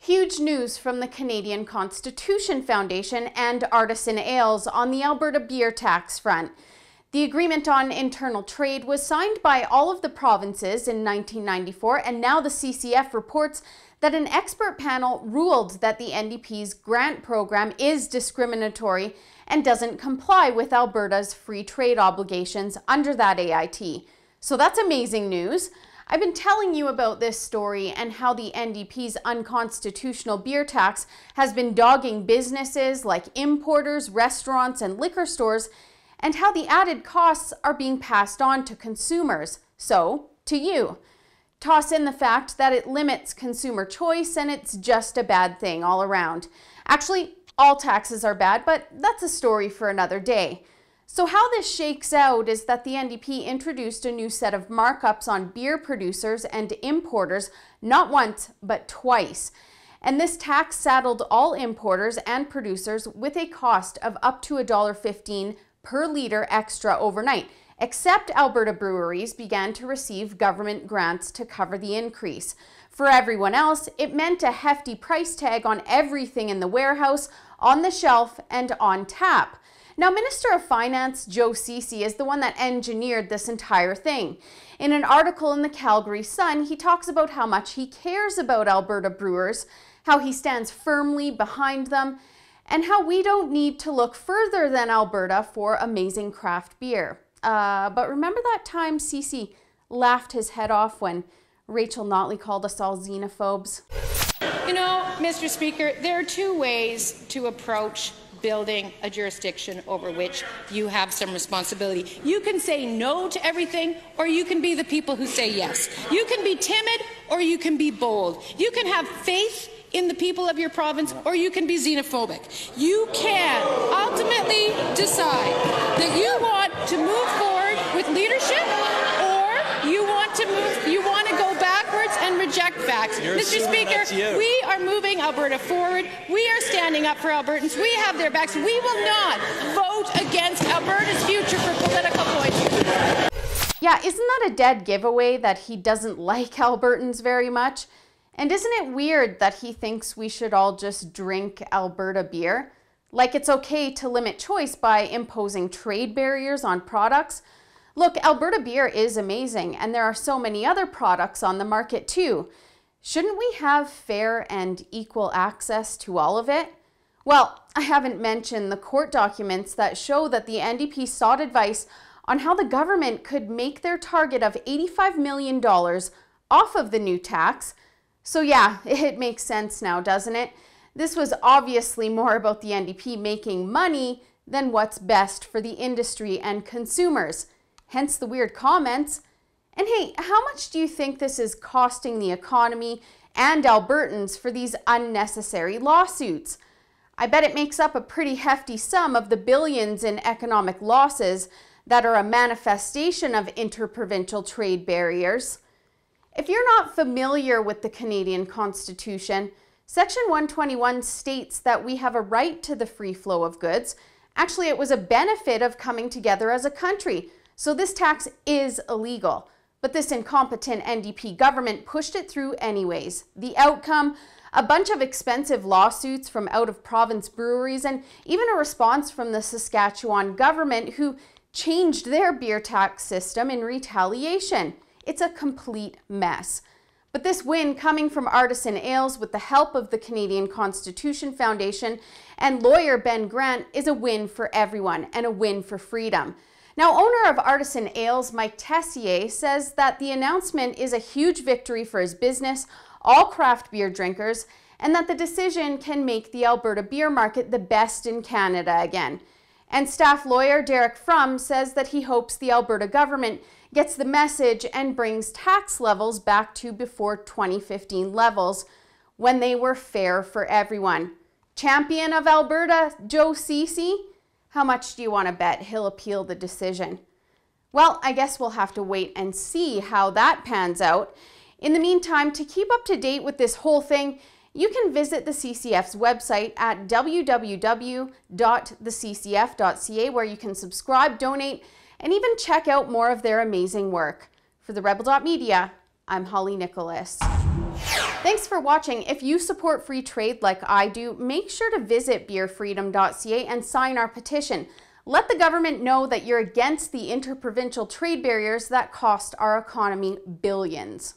Huge news from the Canadian Constitution Foundation and Artisan Ales on the Alberta beer tax front. The agreement on internal trade was signed by all of the provinces in 1994, and now the CCF reports that an expert panel ruled that the NDP's grant program is discriminatory and doesn't comply with Alberta's free trade obligations under that AIT. So that's amazing news. I've been telling you about this story and how the NDP's unconstitutional beer tax has been dogging businesses like importers, restaurants, and liquor stores, and how the added costs are being passed on to consumers, so to you. Toss in the fact that it limits consumer choice and it's just a bad thing all around. Actually, all taxes are bad, but that's a story for another day. So how this shakes out is that the NDP introduced a new set of markups on beer producers and importers, not once, but twice. And this tax saddled all importers and producers with a cost of up to $1.15 per litre extra overnight, except Alberta breweries began to receive government grants to cover the increase. For everyone else, it meant a hefty price tag on everything in the warehouse, on the shelf, and on tap. Now, Minister of Finance Joe Ceci is the one that engineered this entire thing. In an article in the Calgary Sun, he talks about how much he cares about Alberta brewers, how he stands firmly behind them, and how we don't need to look further than Alberta for amazing craft beer. But remember that time Ceci laughed his head off when Rachel Notley called us all xenophobes? You know, Mr. Speaker, there are two ways to approach building a jurisdiction over which you have some responsibility. You can say no to everything, or you can be the people who say yes. You can be timid, or you can be bold. You can have faith in the people of your province, or you can be xenophobic. You can ultimately decide that you want to move forward with leadership, or you want to go backwards and reject facts. Mr. Speaker, we are moving Alberta forward. We are standing up for Albertans. We have their backs. We will not vote against Alberta's future for political points. Yeah, isn't that a dead giveaway that he doesn't like Albertans very much? And isn't it weird that he thinks we should all just drink Alberta beer? Like it's okay to limit choice by imposing trade barriers on products? Look, Alberta beer is amazing, and there are so many other products on the market too. Shouldn't we have fair and equal access to all of it? Well, I haven't mentioned the court documents that show that the NDP sought advice on how the government could make their target of $85 million off of the new tax. So yeah, it makes sense now, doesn't it? This was obviously more about the NDP making money than what's best for the industry and consumers. Hence the weird comments. And hey, how much do you think this is costing the economy and Albertans for these unnecessary lawsuits? I bet it makes up a pretty hefty sum of the billions in economic losses that are a manifestation of interprovincial trade barriers. If you're not familiar with the Canadian Constitution, Section 121 states that we have a right to the free flow of goods. Actually, it was a benefit of coming together as a country. So this tax is illegal, but this incompetent NDP government pushed it through anyways. The outcome, a bunch of expensive lawsuits from out-of-province breweries and even a response from the Saskatchewan government who changed their beer tax system in retaliation. It's a complete mess. But this win coming from Artisan Ales with the help of the Canadian Constitution Foundation and lawyer Ben Grant is a win for everyone and a win for freedom. Now, owner of Artisan Ales, Mike Tessier, says that the announcement is a huge victory for his business, all craft beer drinkers, and that the decision can make the Alberta beer market the best in Canada again. And staff lawyer Derek Frum says that he hopes the Alberta government gets the message and brings tax levels back to before 2015 levels when they were fair for everyone. Champion of Alberta, Joe Ceci? How much do you want to bet he'll appeal the decision? Well, I guess we'll have to wait and see how that pans out. In the meantime, to keep up to date with this whole thing, you can visit the CCF's website at www.theccf.ca, where you can subscribe, donate, and even check out more of their amazing work. For the Rebel.media, I'm Holly Nicholas. Thanks for watching. If you support free trade like I do, make sure to visit beerfreedom.ca and sign our petition. Let the government know that you're against the interprovincial trade barriers that cost our economy billions.